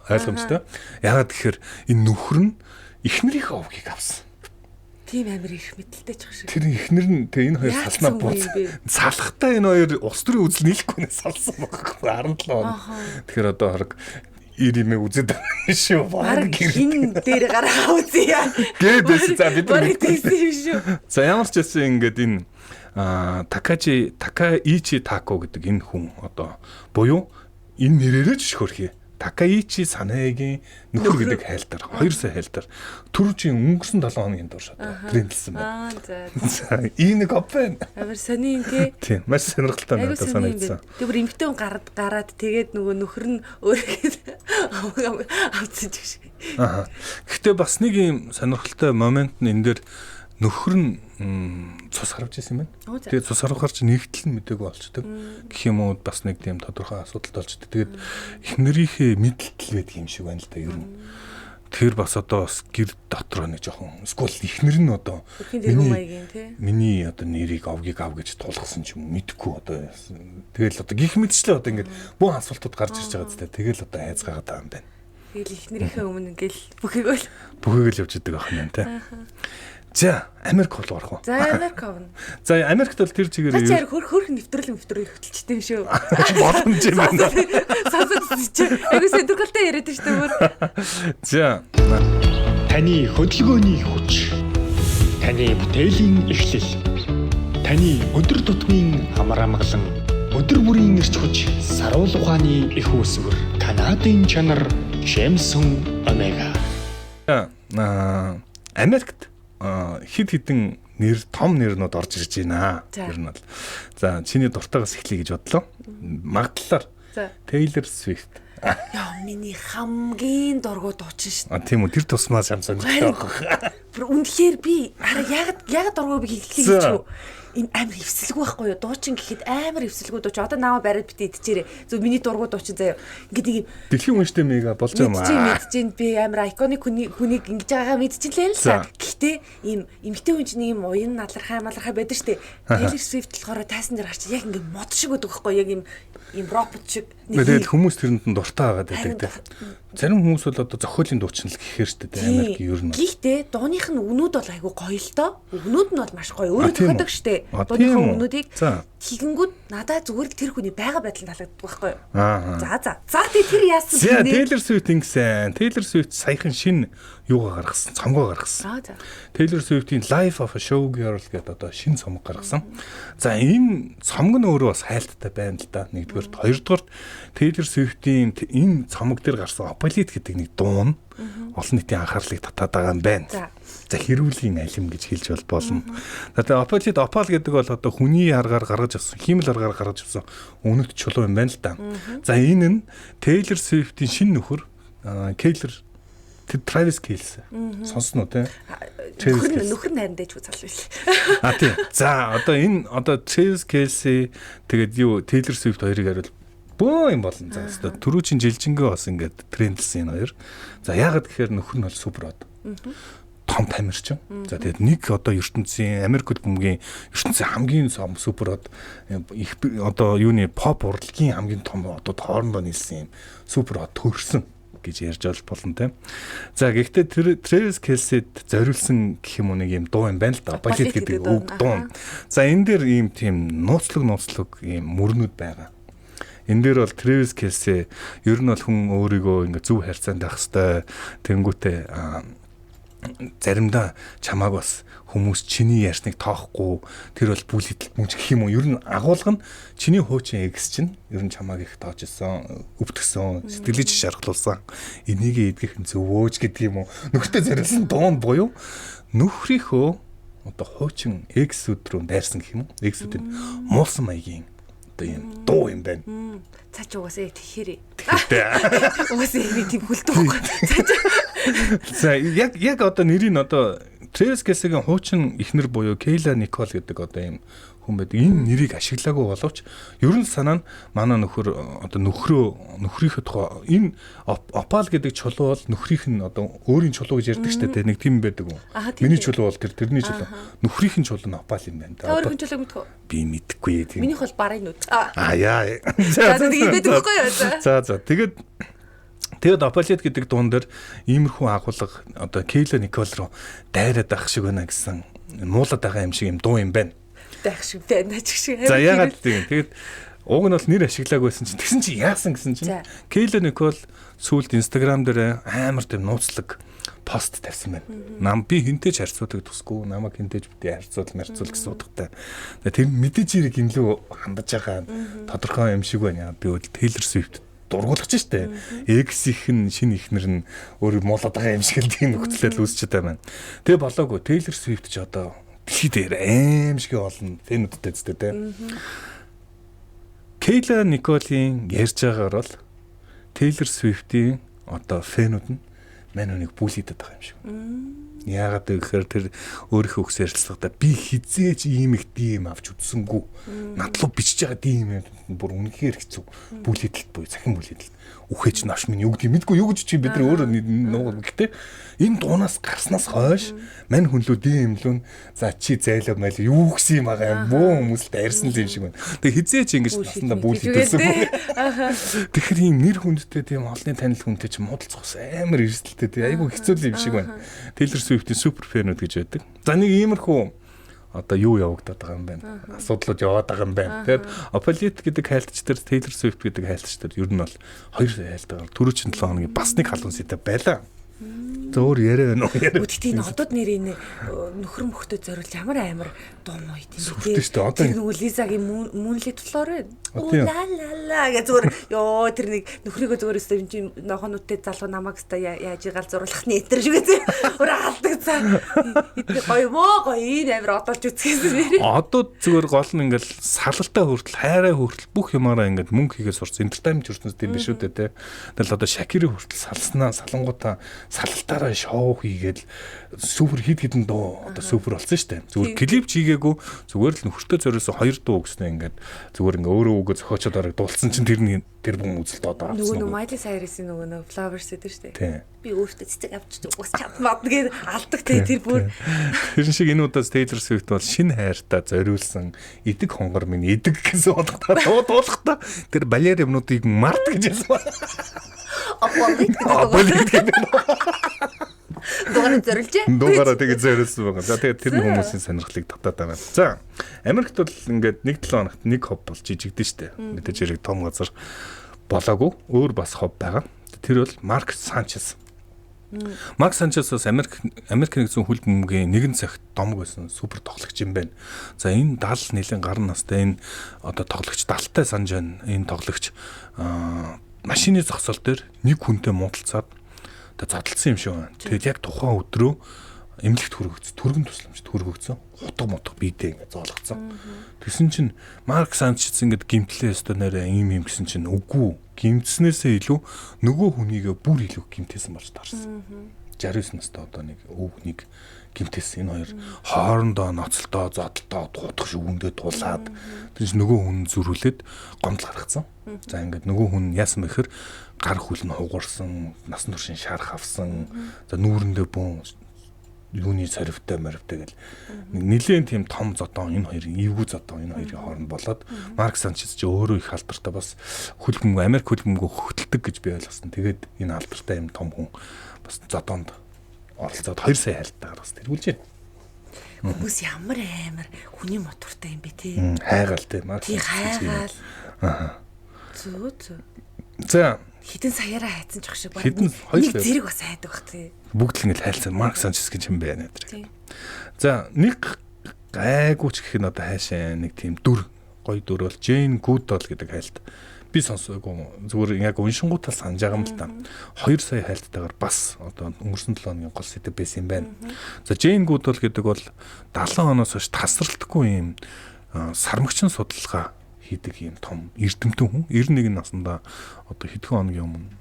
ойлгомжтой. Ягаад гэхээр энэ нөхөр нь эхнэрийнхээ овгийг авсан. Тийм амар их мэдлэлтэй ч шиг. Тэр эхнэр нь тэгээ энэ хоёр салнаа бууц. Салхтаа энэ хоёр улс төрийн үзэл нийлэхгүй нэ салсан байхгүй 17 он. Тэгэхээр одоо хараг ирэмээ үзээд байна шүү. Баг хин дээр гараа үзье. Гээдээс за бид нар тэгсэн юм шүү. За ямар ч байсан ингээд энэ Такаичи Таку гэдэг энэ хүн одоо буюу энэ нэрээрээ ч шөхөрхий. Такаичи Санаагийн нөхөр гэдэг хайлтаар 2 сая хайлтаар түрүүчийн өнгөрсөн 7 хоногийн турш трендлсэн байна. За энэ копен. Амар сони юм тий. Тийм маш сонирхолтой надад санагдсан. Тэр бүр эмхтэн гараад тэгээд нөгөө нөхөр нь өөрөө авцсан ч шиг. Гэхдээ бас нэг юм сонирхолтой момент нь энэ дээр нөхөр нь цус харж ирсэн юм байна. Тэгээд цус харахаар чи нэгтэл нь мдэггүй болчдөг. Гэх юм уу бас нэг тийм тодорхой асуудал болчдөг. Тэгээд эхнэрийнхээ мэдлэл байдаг юм шиг байна л да ер нь. Тэр бас одоо гэр дотроо нэг жоохон скул эхнэр нь одоо миний одоо нэрийг овгийг ав гэж тулгасан ч юм мэдхгүй одоо тэгэл одоо гих мэдчлээ одоо ингээд бүх асуултууд гарч ирж байгаа зү. Тэгэл одоо хайцгаагаад байгаа юм байна. Тэгэл эхнэрийнхээ өмнө ингээл бүхийг л явж идэг ах юм те. За Америк руу орох уу? За Америк орно. За Америкт бол тэр чигээр чи хөрх нэвтрэл хөтөлчтэй юм шүү. Боломж юм байна. Сонсож чи айгуу сонирхолтой яриад шүү дээ бүр. За таны хөдөлгөөний хүч, таны бүтээлийн эхлэл, таны өдөр тутмын амар амгалан, өдөр бүрийн эрч хүч, саруул ухааны их үүсвэр, Канадын чанар Jameson Omega. Америкт хид хідэн том нэрнүүд орж ирж байна. Ер нь бол. За чиний дуртайгаас эхлэе гэж бодлоо. Магадлалаар Taylor Swift. Яа миний хамгийн дургуй дуучин шүү. Тийм үү тэр тусмаа шам сонирхолтой байх. Үнэхээр би ягаад дургуй би хэлхий гэж юу? Энэ амар хөвсөлгүй байхгүй юу? Дуучин гэхэд амар хөвсөлгүй дуучин. Одоо наваа бариад битээ идчихээрээ. Зөв миний дургуй дуучин заяа. Ингээд нэг дэлхийн үнэштэй мега болж байгаа юм аа. Мэдчихээн би амар iconic хүнийг ингэж байгаагаа мэдчихлээ л са. Гэхдээ ийм эмгтэй хүн чинь ийм уян налархай байдаг штэ. Taylor Swift болохоор тайсан дээр гарч яг ингээд мод шиг байдаг байхгүй яг ийм робот шиг. Тэгэл хүмүүс тэрэнд нь дуртай байгаад байдаг те. Зарим хүмүүс бол одоо зохиолын дуучин л гэхээр штэ Америк ер нь. Гэхдээ дууных нь өгнүүд бол айгүй гоё л доо. Өгнүүд нь бол маш гоё. Өөрөө тохиодог штэ. Дууныхаа өгнүүдийг тэгэнгүүт надад зүгээр л тэр хүний байга байдал таалагддаг байхгүй юу? За тэр яасан бэ? Taylor Swift ингэсэн. Taylor Swift саяхан шинэ юугаа гаргасан, цомгоо гаргасан. Taylor Swift-ийн Life of a Showgirl гэдэг одоо шинэ цомог гаргасан. За энэ цомог нь өөрөө бас хайлттай байна л да. Нэгдүгээр, хоёрдугаар Taylor Swift-ийн энэ цомог дээр гарсан Opalite гэдэг нэг дуу нь олон нийтийн анхаарлыг татаад байгаа юм байна. За хэрүүлийн алим гэж хэлж болно. За Opalite Opal гэдэг бол одоо хүний аргаар гаргаж авсан, хиймэл аргаар гаргаж авсан үнэт чулуу юм байна л да. За энэ нь Taylor Swift-ийн шинэ нөхөр Travis Kelce. Сонсно те. Нөхөр найрандаж үзэл байл. Тийм. За одоо Travis Kelce тэгээд Taylor Swift хоёрыг хариул бөө юм болно. За өстө түрүүчийн жилжингээ бас ингээд трендлсэн энэ хоёр. За яагаад гэхээр нөхөр нь бол супер од. том тамирчин. За тэгээд нэг одоо ертөнцийн Америкт бөмбөгийн ертөнцийн хамгийн супер их одоо юуны pop урлагийн хамгийн том одоо хоорондоо нийлсэн юм супер төрсөн гэж ярьж болно те. За гэхдээ Travis Kelce-д зориулсан гэх юм уу нэг юм дуу юм байна л да. Апалит гэдэг дуу. За энэ дээр ийм тийм нууцлаг ийм мөрнүүд байгаа. Энэ дээр бол Travis Kelce ер нь бол хүн өөрийгөө ингээ зөв харьцаанд байх хэвээр тэнгүүтээ заримдаа чамааг бас хүмүүс чиний ярьсныг тоохгүй тэр бол бүл идэлт мөн гэх юм уу ер нь агуулга нь чиний хуучин экс чинь ер нь чамааг их тоож исэн өвтгсөн сэтгэлийг шархлуулсан энийг эдгэх зөвөөж гэдэг юм уу нөхөртэй зориулсан дуун буюу нөхрийнхөө одоо хуучин эксүүд рүү дайрсан гэх юм уу эксүүдийн муусан маягийн одоо юм дуу юм байна. Цаач угаасаа тэгэхээр угаасаа нэг тийм хүлдэггүй. За яг одоо нэрийг одоо Travis Kelce-гийн хуучин эхнэр буюу Kayla Nicole гэдэг одоо юм хүн байдаг. Энэ нэрийг ашиглаагүй боловч ерөн санаа нь манай нөхөр одоо нөхрийнхөө тухай энэ Opal гэдэг чулуу бол нөхрийнх нь одоо өөрийн чулуу гэж ярьдаг шүү дээ. Нэг тийм байдаг юм. Миний чулуу бол тэрний чулуу. Нөхрийнх нь чулуу нь Opal юм байна. Өөрийнх нь чулууг мэдгүй. Би мэдэхгүй тийм. Минийх бол барыг нүд. Яа. За тэгээд мэдээгүй юу. За тэгээд Opal гэдэг дуун дээр иймэрхүү агуулга одоо Kayla Nicole руу дайраад ах шиг байна гэсэн муулаад байгаа юм шиг юм дуу юм байна. Дайх шиг байна ч шиг. За ягаад тийм. Тэгээд уг нь бол нэр ашиглаагүй байсан чинь тэгсэн чи яасан гэсэн чинь Kayla Nicole сүүлд Instagram дээр амар тийм нууцлаг пост тавьсан байна. Би хинтэй ч харьцуулдаг тусгүй намайг хинтэйч битээ харьцуул гэсэн утгатай. Тэр мэдээж ирэх имлүү хандаж байгаа тодорхой юм шиг байна. Би бол Taylor Swift дургуулгач штэ. Экс их нь шинэ ихнэр нь өөрөө муулаад байгаа юм шиг л тийм нөхцөлөд үүсчихэд байна. Тэгээ болоогүй Taylor Swift ч одоо дэлхийд аим шиг олон фэнүүдтэй зү тэ. Kayla Nicole-ийн ярьж байгаагаар бол Taylor Swift-ийн одоо фэнүүд нь манайг бүлийдэд байгаа юм шиг. Яагаад гэхээр тэр өөрийнхөө өгс ярилцлагада би хизээч ийм их дим авч үзсэнгүй. Надлуу бичиж байгаа дим бүр үнэхээр хэцүү. Бүлийдэлт буюу захин бүлийдэлт. Үхэж нош минь юу гэдэг мэдгүй юу гэж чи бид нар өөрөө нуугаад гэхдээ энэ дуунаас гарснаас хойш мань хүнлүү димлүүн за чи зайлаа майл юу гэсэн юм байгаа юм бөө хүмүүс л дайрсан л юм шиг байна. Тэгээ хизээч ингэж насандаа бүлийдэлсэн. Тэгэхээр ийм нэр хүндтэй тийм олонний танил хүнтэй ч муудалцах амар эрсдэлтэй тийм айгүй хэцүү юм шиг байна. Taylor Swift-ийн супер фэнүүд гэж байдаг. За нэг иймэрхүү одоо юу явагдаад байгаа юм байна. Асуудлууд яваад байгаа юм байна. Тэгэхээр Opalite гэдэг хайлтч дээр Taylor Swift гэдэг хайлтч дээр ер нь бол хоёр хайлтаар түрүүчийн 7 хоногийн бас нэг халуун сэдв байлаа. Зөөр яриа байна уу? Үтгтийн одод нэрийн нөхөр мөхтөд зориул ямар дуу муу юм бэ? Тэр нөгөө Лизагийн Moonlit болохоор ла гэж зүгээр ёо тэр нэг нөхрийгөө зүгээр өстө юм чи нохонуудтай залуу намайг өстө яаж гал зурлах нэтэр шиг үзээ. Өөр алдагцаа. Гоё моо гоё энэ амир одолж үзчихсэн нэрээ. Одоо зүгээр гол нь ингээл салалтаа хүртэл хайраа хүртэл бүх юмараа ингээд мөнгө хийгээ сурсан entertainment ертөнцийн тийм биш үү те. Тэгэл одоо Shakira хүртэл салснаа салангуудаа салтаараа шоу хийгээл супер хит хитэн дуу одоо супер болсон шүү дээ. Зүгээр клип чийгээгүй зүгээр л нөхөртөө зориулсан хоёр дуу гэснээр ингээд зүгээр ингээ өөрөө үгээ зохиочод орог дуулсан чинь тэр бүхэн үзэлт одоо авсан. Нөгөө Miley Cyrus-ийн нөгөө Flowers гэдэг шүү дээ. Би өөртөө цэцэг авчиж уус чадмаад гээд алдаг тэр бүр. Тэр шиг энэ удаас Taylor Swift бол шинэ хайртаа зориулсан эдэг хонгор минь эдэг гэсэн утгатай дуулахдаа тэр балер юмнуудыг март гэж хэлсэн. Дугаар зориулжээ. Дугаараа тэгээ зориулсан байгаа. За тэгээ тэр хүмүүсийн сонирхлыг татаад байна. За Америкт бол ингээд 1-7 хоногт нэг хоб болж ижигдэн штэ. Мэдээж хэрэг том газар болоогүй өөр бас хоб байгаа. Тэр бол Марк Санчес. Марк Санчес бас Америкийн нэгэн хөл бөмбөгийн нэгэн цагт домог байсан супер тоглогч юм байна. За энэ 70 нэлийн гар настай энэ одоо тоглогч 70-тай санаж байна. Энэ тоглогч машины зогсоол дээр нэг хүнтэй муудалцаад задлсан юм шиг байна. Тэгээд яг тухайн өдрөө эмнэлэгт түргэн тусламж төргөгцсөн. Хутга мутга биедээ ингэ зоолгоцсон. Тэгсэн чинь Марк Санчес ингэ гимтлээ өстө нэрээ ийм гэсэн чинь үгүй. Гимтснээсээ илүү нөгөө хүнийгээ бүр илүү гимтээсэн болж таарсан. 69 настай одоо нэг өвгнийг гимтээсэн. Энэ хоёр хоорондоо ноцолтоо зодолтоо дуудах шүгэндээ дуулаад тэгж нөгөө хүн зүрхүүлээд гомдол гаргацсан. За ингээд нөгөө хүн яасан бэхэр гар хүл нь хугарсан, насан туршийн шарх авсан. За нүүрэндээ бүүн юуны сорвтой морвтой гэл нэлээд тийм том зодон энэ хоёрын эвгүй зодон энэ хоёрын хооронд болоод Марк Санчес ч өөрөө их алдартай бас хөлбөмбөг Америк хөлбөмбөг хөтэлдэг гэж би ойлгосон. Тэгээд энэ алдартай юм том хүн бас зодонд оролцоод 2 сая хайлттайгаар бас тэргүүлж байна. Хүмүүс ямар амар хүний мотортой юм бэ тий. Хайгаал тий Марк Санчес. Хайгаал. Аа. Зөө. За хитэн саяараа хайцсан ч шиг баг. Хитэн нэг зэрэг бас хайдаг бах тий. Бүгд л ингэ хайлцсан Марк Санчес гэж юм байна гэдэг. Тий. За нэг гайгууч гэх нь одоо хаашаа нэг тийм дүр гоё дүр бол Джейн Гудол гэдэг хайлт. Би сонсоогүй зүгээр яг уншингуудаа санаж байгаа юм л та. 2 сая хайлттайгаар бас одоо өнгөрсөн 7 хоногийн гол сэдв байсан юм байна. За Джейн Гудол гэдэг бол 70 оноос хойш тасралтгүй юм сармагчин судалгаа хийдэг юм том эрдэмтэн хүн. 91 наснда одоо хэдхэн хоногийн өмнө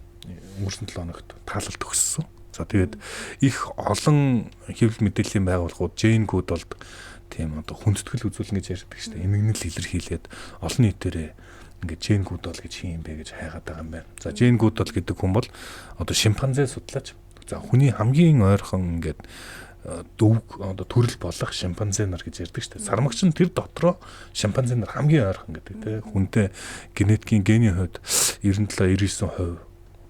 өнгөрсөн 7 хоногт таалалт өгсөн. За тэгээд их олон хэвлэл мэдээллийн байгууллагууд Джейн Гудолд тийм одоо хүндэтгэл үзүүлнэ гэж ярьдаг шүү дээ. Эмгэнэл илэрхийлээд олон нийтээрээ ингээд Джейн Гудол гэж хин юм бэ гэж хайгаад байгаа юм байна. За Джейн Гудол гэдэг хүн бол одоо шимпанзе судлаач. За хүний хамгийн ойрхон ингээд дөвг одоо төрөл болох шимпанзе нар гэж ярьдаг шүү дээ. Сармагч нь тэр дотроо шимпанзе нар хамгийн ойрхон гэдэг тийм хүнтэй генетикийн гений хувьд 97-99%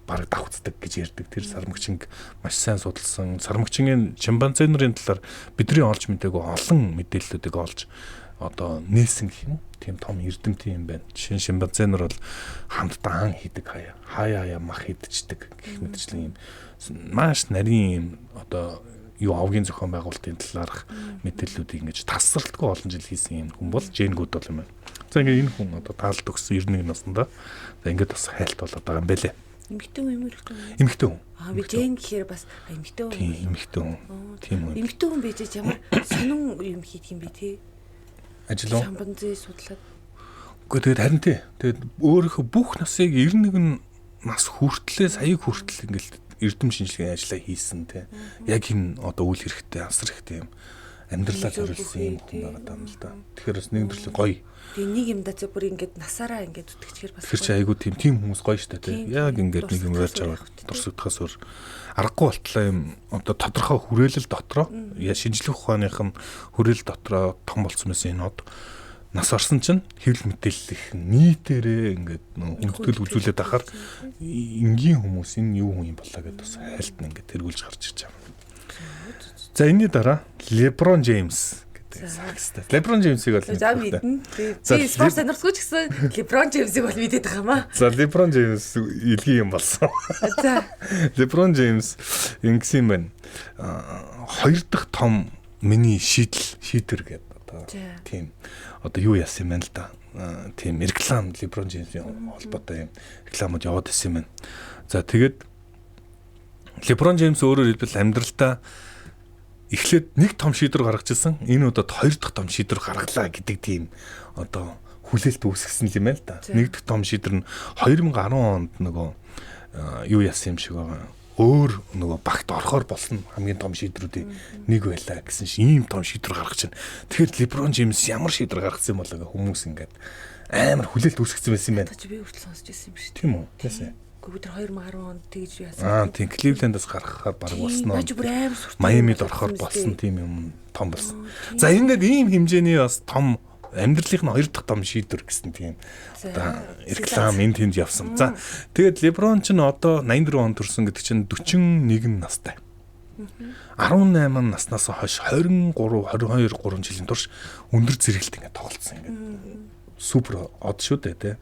бараг давхцдаг гэж ярьдаг. Тэр сармагчинг маш сайн судалсан. Сармагчингийн шимпанзе нарын талаар бидний олж мэдээгүй олон мэдээллүүдийг олж одоо нээсэн гэх юм. Тийм том эрдэмтэн юм байна. Жишээ нь шимпанзе нар бол хамтдаа ан хийдэг хаяа мах идчихдэг гэх мэтчлэн юм маш нарийн юм одоо юу авгийн зохион байгуулалтын талаарх мэдээллүүдийг ингэж тасралтгүй олон жил хийсэн юм хүн бол Джейн Гудол юм байна. За ингээд энэ хүн одоо таалт өгсөн 91 наснда за ингээд бас хайлт болоод байгаа юм байлээ. Эмэгтэй хүн эмэгтэй хүн. Эмэгтэй хүн. Би Джейн гэхээр бас эмэгтэй хүн. Тийм эмэгтэй хүн. Тийм үү. Эмэгтэй хүн байж ямар сонин юм хийх юм бэ те? Ажил уу? Шампанзе судлаад. Гэхдээ тэгээд харин тий. Тэгээд өөрийнхөө бүх насыг 91 нас хүртлээ саяг хүртэл ингээд эрдэм шинжилгээний ажлаа хийсэн тий. Яг энэ одоо үйл хэрэгтэй асар ихтэй юм амьдралаа зориулсан юм байна л да. Тэгэхээр бас нэг төрлийн гоё. Тэгээ нэг юмдаа зөв бүр ингээд насаараа ингээд үтгэчихээр бас. Тэр чи айгу тийм хүмүүс гоё штэ тий. Яг ингээд нэг юм ярьж аваад дурсагдахаас өөр аргагүй болтлоо юм одоо тодорхой хүрээлэл дотроо шинжлэх ухааных нь хүрээлэл дотроо том болсон байсан энэ од нас орсон чинь хэвлэл мэдээлэл их нийтээрээ ингээд хүндэтгэл үзүүлээд ахаар энгийн хүмүүс энэ юу хүн юм болоо гэдээ бас хайлт нь ингээд тэргүүлж гарч ирж байгаа. За энэний дараа LeBron James гэдэг сакстай. LeBron James-ийг бол за мэднэ. Би спорт сонирхсгүй ч гэсэн LeBron James-ийг бол мэдээд байгаа юм аа. За LeBron James илгийн юм болсон. За LeBron James ингэсэн юм байна. Хоёр дахь том миний шийдвэр гэдэг одоо тийм одоо юу яасан юм байна л да. Тийм реклам LeBron James-ийн холбоотой юм рекламууд яваад байсан юм байна. За тэгээд LeBron James өөрөөр хэлбэл амьдралдаа эхлээд нэг том шийдвэр гаргаж ирсэн. Энэ удаад хоёр дахь том шийдвэр гаргалаа гэдэг тийм одоо хүлээлт үүсгэсэн юм байна л да. Нэг дахь том шийдвэр нь 2010 онд нөгөө юу яасан юм шиг байгаа. Өөр нөгөө багт орохоор болсон хамгийн том шийдвэрүүдийн нэг байлаа гэсэн шиг ийм том шийдвэр гаргаж байна. Тэгэхээр LeBron James ямар шийдвэр гаргасан юм бол хүмүүс ингээд амар хүлээлт үүсгэсэн байсан юм байна. Би хүртэл сонсч байсан юм шиг. Тийм үү? Тэсэ. Гэхдээ 2010 онд тэгж яасан. Тийм Кливлендээс гаргахаар баг болсноо. Майамид орохоор болсон тийм юм том болсон. За ингээд ийм хэмжээний бас том амьдралынх нь хоёр дахь том шийдвэр гэсэн тийм одоо реклам энэ тэнд явсан. За тэгээд LeBron ч н одоо 84 онд төрсөн гэдэг чинь 41 настай. 18 наснаас хойш 23 22 3 жилийн турш өндөр зэрэгэлт ингээд тоглолцсон ингээд. Супер од шүү дээ тий.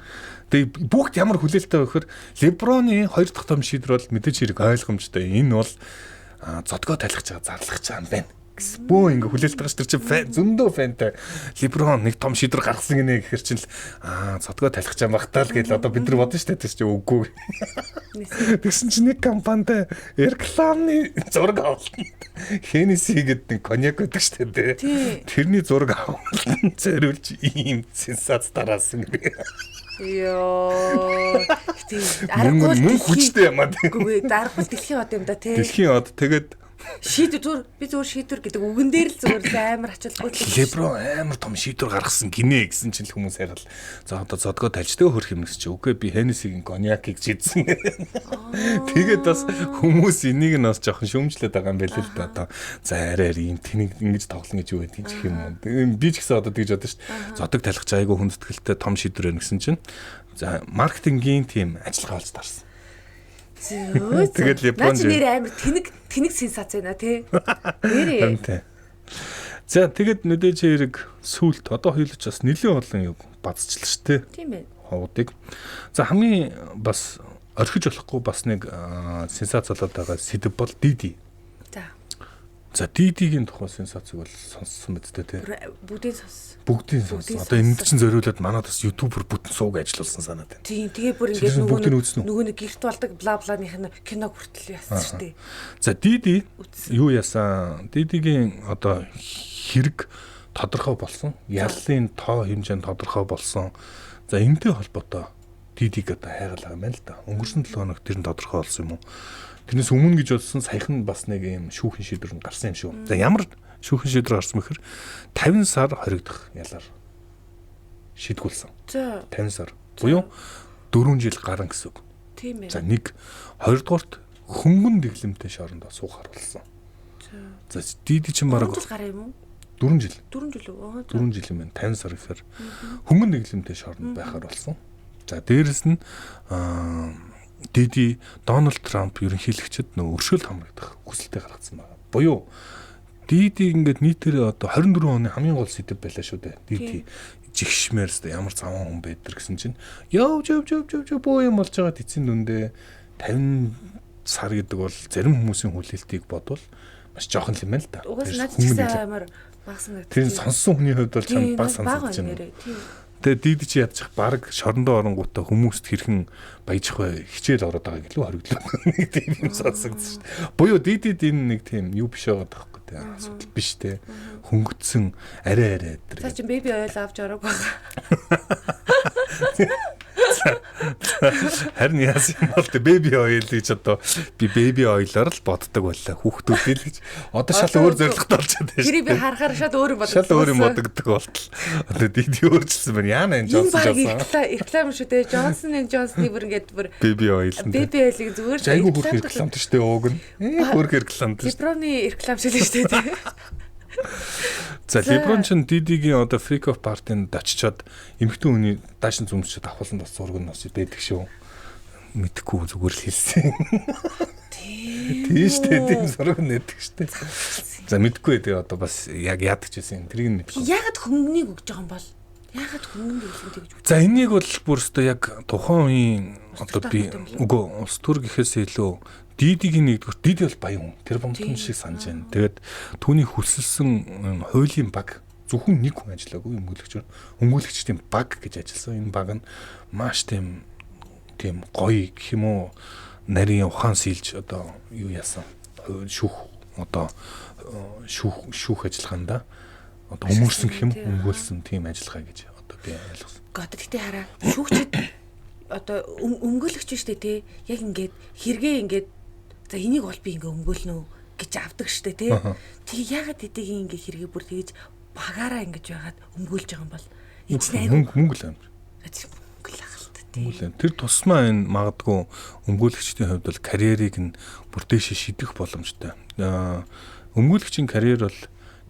Тэгээ бүгд ямар хүлээлттэй байхэр LeBron-ы хоёр дахь том шийдвэр бол мэдээж хэрэг ойлгомжтой. Энэ бол зодгоо талхаж байгаа зарлах чам байна. Бөө ингээ хүлээлт байгаа ш тэр чинь зөндөө фантай. LeBron нэг том шийдвэр гаргасан гинэ гэхэр чинь зодгоо талхаж чам багтаа л гэж одоо бид нар бодсон шүү дээ тэр чинь үгүй. Тэгсэн чинь нэг компанид рекламны зураг авалт. Хенеси гэдэг нэг коньяк байдаг шүү дээ. Тэрний зураг авалт зориулж ийм сенсац дараасан гэх. Йоо. Аргагүй мөн хүчтэй юм аа. Үгүй даргагүй дэлхийн од юм да тий. Дэлхийн од тэгээд Шийдвэр би зүгээр шийдвэр гэдэг үгэн дээр л зүгээр амар ачаалгүй. Леброн амар том шийдвэр гаргасан гинэ гэсэн чинь хүмүүс хараад за одоо зодгоо тальждаг хөрх юм гэсэн чи үгүй би Хеннесигийн коньякийг шийдсэн. Тэгээд бас хүмүүс энийг нь бас жоохон шүүмжлээд байгаа юм байл л да одоо за арай ийм тэнийг ингэж тоглоно гэж юу гэдэг юм юм. Би ч гэсэн одоо тэгж бодож шүү дээ. Зодог талхаж айгүй хүндэтгэлтэй том шийдвэр байна гэсэн чинь за маркетингийн тим ажиллагаа болж таарсан. Тэгээд Леброн нэр амар тэнэг сенсац байна тий. Нэрээ. За тэгээд мэдээж хэрэг сүулт одоо хоёулч бас нэлээд олон юм бацчлаа шүү дээ. Тийм ээ. Ховдыг. За хамгийн бас орхиж болохгүй бас нэг сенсац болоод байгаа сэдв бол Диди. За Дидигийн тухай сенсацыг бол сонссон мэт дээ тий. Бүгдийн сонссон. Одоо энэ чинь зориулаад манад бас ютубер бүтэн сууг ажиллуулсан санаад байна. Тийм тэгээ бүр ингээд нөгөө нэг гэрт болдог бла бланых нь киног хүртэл яасан шүү дээ. За Диди юу яасан? Дидигийн одоо хэрэг тодорхой болсон. Яллын тоо хэмжээнд тодорхой болсон. За энэтэй холбоотой Дидиг одоо хайгалаа юм байна л да. Өнгөрсөн 7 хоног тэр нь тодорхой болсон юм уу? Тэрнээс өмнө гэж бодсон саяхан бас нэг юм шүүхэн шийдвэр гарсан юм шүү. За ямар шүүхэн шийдвэр гарсан мэхэр 50 сар хоригдох ялаар шийдгүүлсэн. За 50 сар. Буюу 4 жил гарan гэсэн үг. Тийм ээ. За нэг 20 дугаарт хөнгөн дэглэмтэй шорондоо суухаар болсон. За Диди чинь бараг 4 жил гараа юм уу? 4 жил. 4 жил үү? 4 жил юм байна. 50 сар гэхээр хөнгөн дэглэмтэй шоронд байхаар болсон. За дээрэс нь Диди Дональд Трамп ерөнхийлөгчөд нөө өршөөл хамрагдах хүсэлтэд гаргацсан байна. Буюу Диди ингээд нийтээр одоо 24 оны хамгийн гол сэдэв байлаа шүү дээ. Диди жигшмээрс ямар заван хүн байдаг гэсэн чинь явж боо юм болж байгаа эцсийн дүндээ 50 сар гэдэг бол зарим хүмүүсийн хүлээлтийг бодвол маш жоохон юм байна л да. Угаас над ч гэсэн амар багсан гэдэг. Тэр сонссон хүний хувьд бол чам баг сонсож байна. Тэгээ Диди чи ядчих баг шорондоо оронгуудаа хүмүүст хэрхэн баяжих вэ? Хичээл ороод байгааг илүү хоригдлоо. Нэг тийм юм сонсогдсон шүү дээ. Буюу Дидид энэ нэг тийм юу биш байгаа байхгүй тий. Асуудал биш тий. Хөнгөцсөн арай тэр. За чи беби ойл авч ороог байгаа. Харин яасан юм бол беби ойл гэж одоо би беби ойлоор л боддог байлаа хүүхдүүдээ л гэж. Одоо шал өөр зорилготой болчиход байна шүү. Тэрийг би харахаар шал өөр боддог. Шал өөр юм боддог болтол. Одоо Диди өөрчлөсөн байна. Яана энэ Джонсон. Реклам шүү дээ. Джонсны бүр ингээд бүр беби ойл. Беби ойлыг зүгээр айгүй бүх рекламт шүү дээ ууг нь. Хөрх рекламт. Леброны реклам шүү дээ. За Леброн ч Дидигийн одоо Freak of Party-нд очичоод эмэгтэй хүний даашин зүмсчихэд авахлан бас зураг нь бас байдаг шүү. Мэдхгүй зүгээр л хэлсэн. Тийм шүү дээ. Тийм зураг нь байдаг шүү дээ. За мэдхгүй тэгээ одоо бас яг яадаг ч байсан. Тэрийг мэдхгүй. Яагаад хөнгөнийг өгж байгаа юм бол? Яагаад хөнгөнд өгсөн гэж үү? За энийг бол бүр өстө яг тухайн үеийн одоо би үгүй улс төр гэхээс илүү Дидигийн нэгдүгээр Диди бол баян хүн. Тэр бомтон шиг санаж байна. Тэгээд түүний хүсэлсэн хуулийн баг зөвхөн нэг хүн ажиллаагүй өмгөөлөгчдийн баг гэж ажилласан. Энэ баг нь маш тийм гоё гэх юм уу нарийн ухаан сэлж одоо юу яасан шүүх ажиллагаанда одоо өмөрсөн гэх юм өмгөөлсөн тийм ажиллагаа гэж одоо би ойлгосон. Гот тэгтээ хараа шүүгчд одоо өмгөөлөгч шүү дээ тий. Яг ингээд хэрэгээ ингээд за энийг бол би ингээ өмгөөлнө гэж авдаг штэ тий. Тэг ягаад эдийн ингээ хэрэгээ бүр тэгэж багаараа ингэж байгаад өмгөөлж байгаа юм бол энэ чинь айгүй мөнгө л амар. Мөнгө л ахалтай тий. Тэр тусмаа энэ магадгүй өмгөөлөгчдийн хувьд бол карьерийг нь бүр дээшээ шидэх боломжтой. Өмгөөлөгчийн карьер бол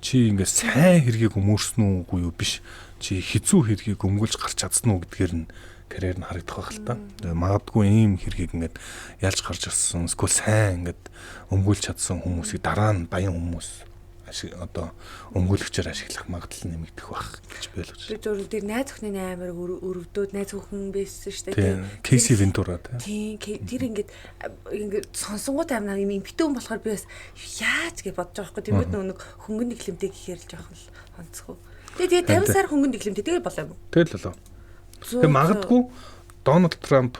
чи ингээ сайн хэрэгийг өмөрсөн үгүй юу биш. Чи хэцүү хэрэгийг өмгөөлж гарч чадсан уу гэдгээр нь карьер нь харагдах байх л та. Магадгүй ийм хэргийг ингээд ялж гарч ирсэн эсвэл сайн ингээд өмгөөлж чадсан хүмүүсийг дараа нь баян хүмүүс одоо өмгөөлөгчөөр ашиглах магадлал нэмэгдэх байх гэж би ойлгож байна. Би зөвхөн тэр найз охины амар өрөвдөөд найз охин байсан шүү дээ. Кейси Вентура тий. Тэр ингээд сонсонгууд амнаа юм импэтэн болохоор би бас яаж гэж бодож байгаа байхгүй. Тэгвэл нэг хөнгөн нэглэмтэй гэхээр л жоох л онцгүй. Тэгээ 50 сар хөнгөн нэглэмтэй тэгэл болоо юм. Тэгэл болоо. Тэгээ магадгүй Дональд Трамп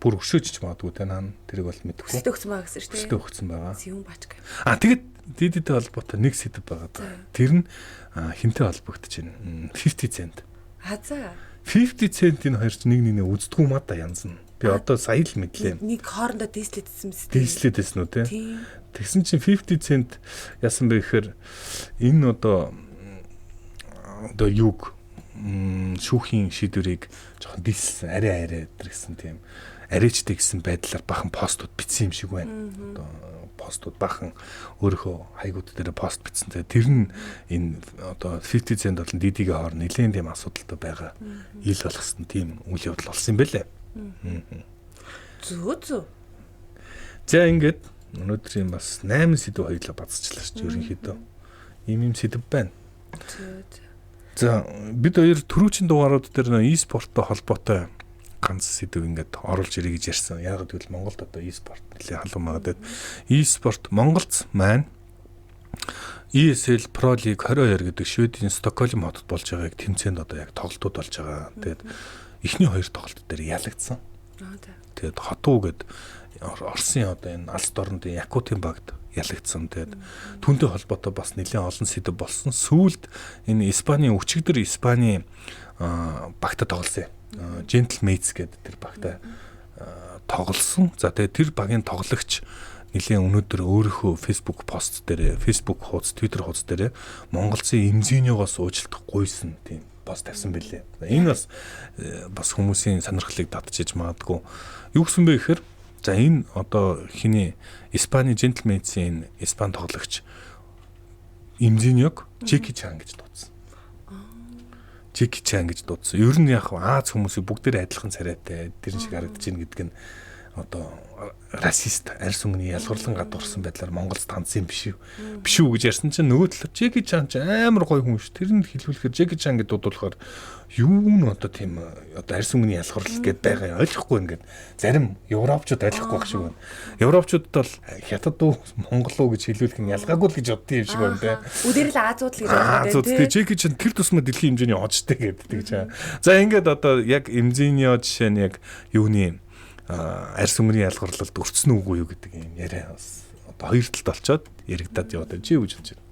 бүр өшөөж магадгүй те наа тэрийг бол мэдэхгүй. Өсөлтөгсөн байгаа гэсэн шүү дээ. Өсөлтөгсөн байгаа. Зүүн бачка. Тэгээд Дидитэй холбоотой нэг сэдв байгаа даа. Тэр нь хинтэй холбогдож байна. 50 Cent. За. 50 Cent-ийн хоёр ч нэг нэгэ үздэггүй маа да янз нь. Би одоо сая л мэдлээ. Нэг хоорондоо дислэдсэн мэт. Дислэдсэн үү те. Тэгсэн чинь 50 Cent яасан бэ гэхээр энэ одоо юг шүүхийн шийдвэрийг жоохон дилсэн арай гэсэн тийм арайчтай гэсэн байдлаар бахан постууд бичсэн юм шиг байна. Одоо постууд бахан өөрийнхөө хайгууд дээр пост бичсэн. Тэр нь энэ одоо 50 Cent болон Diddy-гийн хооронд нэлээд тийм асуудалтай байгаа ил болгосон тийм үйл явдал болсон юм байлээ. Зөө. За ингээд өнөөдрийн бас 8 сэдв хоёлоо бацчлаа шүү дээ ерөнхийдөө. Ийм сэдв байна. За бид хоёр түрүүчийн дугаарууд дээр нөө e-спорттой холбоотой ганц сэдв ингээд оруулж ирэй гэж ярьсан. Яг гэвэл Монголд одоо e-спорт нэлээд халуун байгаа. E-спорт Монголд маань ESL Pro League 22 гэдэг Шведийн Стокгольм хотод болж байгааг тэмцээнд одоо яг тоглолтууд болж байгаа. Тэгээд эхний хоёр тоглолт дээр ялагдсан. Тэгээд Хотуу гээд Оросын одоо энэ алс дорнодын Якутын багт ялагдсан. Тэгээд түүнтэй холбоотой бас нэлээд олон сэдв болсон. Сүүлд энэ Испаний өчигдөр Испаний багта тоглосон. Gentleman's гэдэг тэр багта тоглосон. За тэгээд тэр багийн тоглогч нэлээд өнөөдөр өөрийнхөө Facebook пост дээр, Facebook хуудас, Twitter хуудас дээр Монголын эмзэгнийгоос уучлах гуйсан тийм пост тавьсан байлээ. Энэ бас хүмүүсийн сонирхлыг татчихж магадгүй. Юу гэсэн бэ гэхээр за энэ одоо хиний Испаний Gentleman's-ийн Испани тоглогч эмзэгнийг Jackie Chan гэж дуудсан. Jackie Chan гэж дуудсан. Ер нь яг Аз хүмүүсийг бүгдээр адилхан царайтай тэр шиг харагдаж байна гэдэг нь одоо расист арьс өнгөний ялгарлан гадуурсан байдлаар Монголд таньсан биш үү гэж ярьсан чинь нөгөө талаар Jackie Chan ч амар гоё хүн ш. Тэр нь хэлүүлэхээр Jackie Chan гэдэг дуудуулахаар юу н одоо тийм одоо арьс өнгөний ялгарлал гэдээ байгаа ойлгохгүй ингээд зарим европчууд ойлгохгүй байх шиг байна. Европчуудад бол хятад уу Монгол уу гэж хэлүүлэх нь ялгаагүй л гэж боддог юм шиг байна те. Үдэрэл Азууд л гэж боддог те. Jackie Chan тэр тусмаа дэлхийн хэмжээний очтой гэдэг ч. За ингээд одоо яг эмзэний жишээ нь яг юуны арьс өнгөний ялгарлалд өрцсөн үгүй юу гэдэг юм яриа бас одоо хоёр талд олцоод яригадад яваад байна. Чи юу гэж бодож байна?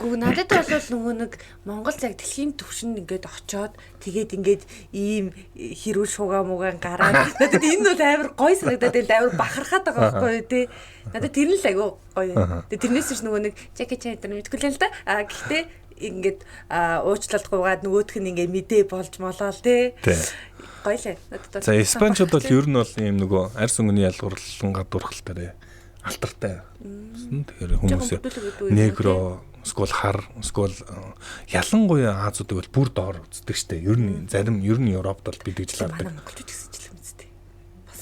Гүү надад бол нөгөө нэг Монгол яг дэлхийн түвшинд ингээд очоод тэгээд ингээд ийм хэрүүл шугаа муугаан гараад надад энэ бол амар гоё санагдаад байна. Амар бахархаад байгаа байхгүй юу те. Надад тэр нь л айгүй гоё. Тэгээд тэрнээс ч нөгөө нэг Jackie Chan гэдэг мэдгүй л да. Гэхдээ ингээд уучлалт гуугаад нөгөөх нь ингээд мэдээ болж молоо л те. Гоё л. За Испанчууд бол ер нь бол ийм нөгөө арьс өнгөний ялгарлан гадуурхал дээр алтартай. Тэгэхээр хүмүүс негро скол хар скол ялангуяа Азуудыг бол бүр доор үздэг штэ. Ер нь Европт бол бид гэж лаардаг. Монголч гэсэн ч юм үстэй.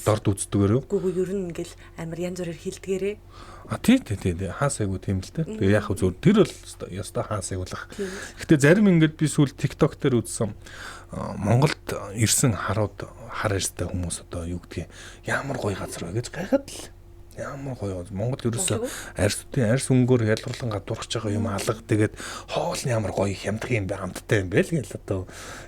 Дорд үздэгэр юу? Гүг ер нь ингээл амар янз бүрээр хилдгээрээ. Тий. Хаасайгуу тийм л дээ. Тэгээ яг зөв тэр бол ёстой хаасайгуулах. Гэтэ зарим ингээд би сүүл TikTok дээр үзсэн Монголд ирсэн хар арьстай хүмүүс одоо юу гэдгийг ямар гоё газар вэ гэж гайхаад л. Ямар гоё Монгол ерөөсөө арьс өнгөөр ялгарлан гадуурхаж байгаа юм алга тэгээд хоол нь ямар гоё хямдах юм бэ хамттай юм бэ л гэл одоо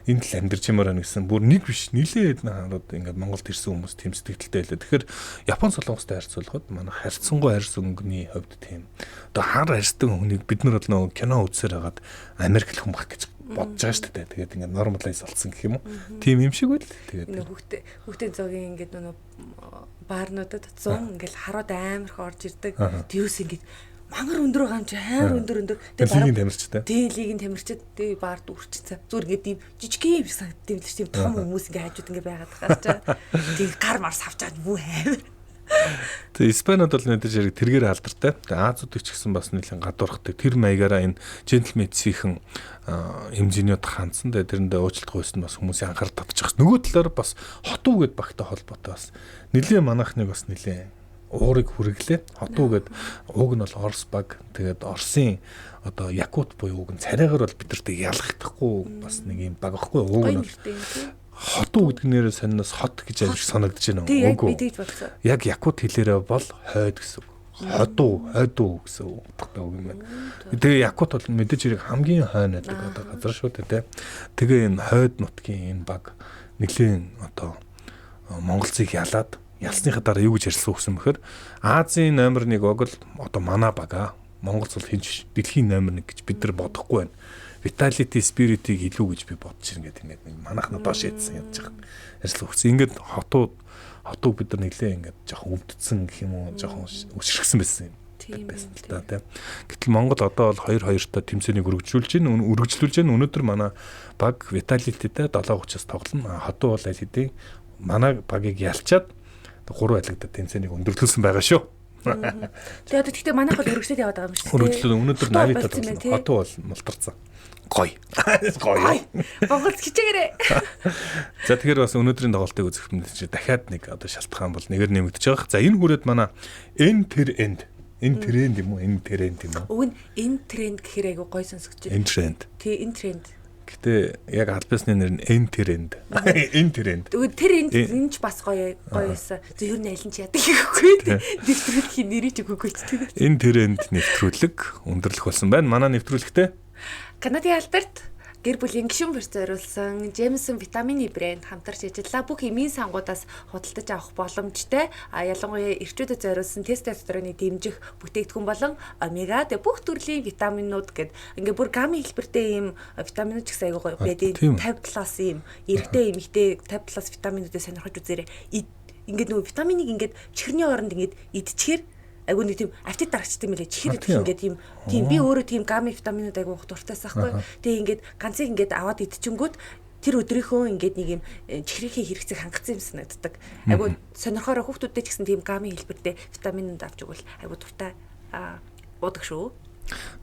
энэ л амьдэрч юмараа гэсэн бүр нэг биш нилээд хараад ингээд Монголд ирсэн хүмүүс тэм сэтгэлтэй байлаа. Тэгэхээр Япон солонгостой харьцуулахад манай харьцангуй арьс өнгөний хувьд тийм одоо хар арьстай хүнийг бид нар бол нөгөө кино үзсээр хагаад Америк л хүн баг гэж бодож байгаа шүү дээ. Тэгээд ингээд нормалайз болсон гэх юм уу. Тийм юм шиг байл. Тэгээд хүүхдийн зоогийн ингээд нөгөө баарнуудад 100 ингээл харууд амар их орж ирдэг. Тэрс ингээд мангар өндөр байгаа юм чи амар өндөр. Тэгээд лигийн тамирчтай. Тийм лигийн тамирчид тэгээд баард үрчсэн. Зүгээр ингээд тийм жижигхэн юм санагдсан л тийм том хүмүүс ингээд хажууд ингээд байгаад байгаа ч. Тэгээд гар мар савчаад бүү амар. Тэгээ Испаниуд бол нэдэж яг тэргээр алдартай. Тэгээ Азууд ч гэсэн бас нэлээд гадуурхдаг. Тэр маягаараа энэ Gentleman's-ийн эмзэнийуд хандсан. Тэгээ тэрэндээ уучлалт гуйсан бас хүмүүсийн анхаарал татчих. Нөгөө талаар бас Хотуу гэд багтай холбоотой бас нэлээд манайхныг бас нэлээд уурыг хүргэлээ. Хотуу гэд ууг нь бол Орос баг. Тэгээд Оросын одоо Якут буюу ууг нь царайгаар бол бидэртэй ялгахдахгүй бас нэг юм баг ахгүй ууг нь Хотуу гэдэг нэрээ санаас хот гэж ажиг санагдаж байна. Үгүй. Яг Якут хэлээрээ бол хойд гэсэн үг. Хойдуу гэсэн утгатай үг юм байна. Тэгээ Якут бол мэдээж хэрэг хамгийн хойно байдаг одоо газар шүү дээ. Тэгээ энэ хойд нутгийн энэ баг нэлийн одоо Монголцыг ялаад ялсныхаа дараа юу гэж ярьсан үгсэн бэхээр Азийн номер 1 баг л одоо манай бага. Монголц бол хинч дэлхийн номер 1 гэж бид нар бодохгүй байна. Vitality Spirit-ийг илүү гэж би бодож ирнэ гэдэг ингээд манайхна доош ядсан ядж байгаа. Ажил өгсөн. Ингээд хотууд бид нар нэлээ ингээд жоохон өвдсөн гэх юм уу, жоохон өсөргсөн байсан юм. байсан л та тийм. Гэтэл Монгол одоо бол 2-2-той тэмцээнийг үргэлжлүүлж байна. Өнөөдөр манай баг Виталитэтэй 7-3-аас тоглоно. Хатуу бол аль хэдийн манай багийг ялчаад 3 айлгадад тэмцээнийг өндөрлүүлсэн байгаа шүү. Тэгээд одоо гэхдээ манайх бол өргөжлөд яваад байгаа юм шүү дээ. Өргөжлөд өнөөдөр Нарита тоглоно. Хатуу бол мултарсан. Гоё. Монгол хичээгээрээ. За тэгэхээр бас өнөөдрийн тоглолтыг үзэх юм чи дахиад нэг одоо шалтгаан бол нэгээр нэмэгдэж байгаа. За энэ хүрээд манай энэ тренд юм уу? Энэ тренд юм уу? Уг нь энэ тренд гэхээр айгу гоё сонсогч байна. Энэ тренд. Тий, энэ тренд. Гэтэ яг албасны нэр нь энэ тренд. Энэ тренд. Тэгвэл тэр энэ ч бас гоё байсан. Зөв нь аль нь ч яадаг гэхгүй. Нэвтрүүлгийн нэрийг ч өгөөгүй ч тийм. Энэ тренд нэвтрүүлэг өндөрлөх болсон байна. Манай нэвтрүүлэгтээ Канадын алдарт гэр бүлийн гишүүн барьц зориулсан Jameson витамины брэнд хамтарч ажиллаа. Бүх эмийн сангуудаас худалдаж авах боломжтой. Ялангуяа эрчүүдэд зориулсан тестостероны дэмжих бүтээгдэхүүн болон омега бүх төрлийн витаминууд гэд ингээ бүр гамми хэлбэртэй ийм витаминууд ч гэсэн аягүй гоё байдаг. 50+ ийм эрэгтэй эмэгтэй 50+ витаминуудыг сонирхож үзээрэй. Ингээд нөгөө витаминыг ингээд чихэрний оронд ингээд идчихэр айгуу нэг тийм аппетит дарагчтай мэлээ чихэр идэх ингээд тийм би өөрөө тийм гамми витаминууд айгуу дуртайс байхгүй. Тэгээ ингээд ганцыг ингээд аваад идчихэнгүүт тэр өдрийнхөө ингээд нэг юм чихрийнхээ хэрэгцээг хангацсан юм санагддаг. Айгуу сонирхороо хүүхдүүдтэй ч гэсэн тийм гамми хэлбэртэй витаминууд авч игэл айгуу дуртай уудаг шүү.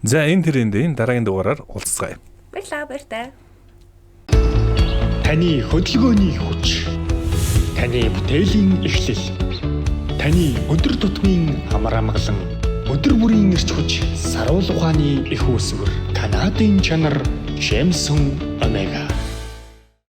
За энэ тэрэнд дараагийн дугаараар уулзцгаая. Баярлалаа. Таны хөдөлгөөний хүч. Таны бүтээлийн эхлэл. Таны өдөр тутмын амар амгалан өдөр бүрийн эрч хүч саруул ухааны их үүсвэр Канадын чанар Jameson Omega